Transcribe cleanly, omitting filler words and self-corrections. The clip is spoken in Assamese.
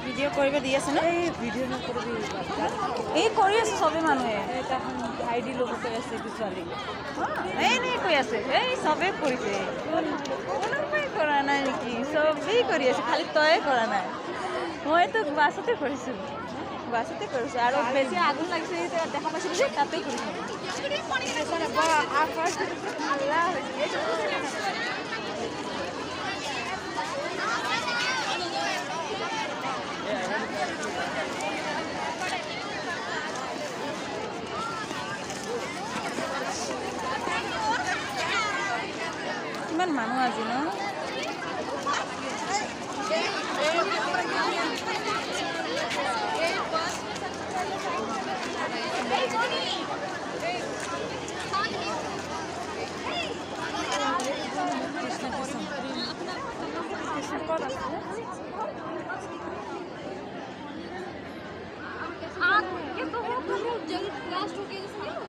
ভিডিঅ' কৰিব দি আছে ন? এই ভিডিঅ' নকৰিবি এই কৰি আছে চবেই মানুহে। তাখন আইডি ল'ব কৈ আছে এইটো ছোৱালী। এনেই কৈ আছে এই চবেই কৰিছে, কোনোবাই কৰা নাই নেকি? চবেই কৰি আছে, খালি তয়ে কৰা নাই। মইতো বাছতে কৰিছোঁ, বাছতে কৰিছোঁ আৰু বেছি আগুন লাগিছে দেখা পাইছিলোঁ যে তাতেই কৰিছোঁ। কিমান মানুহ আজি ন? কৃষ্ণ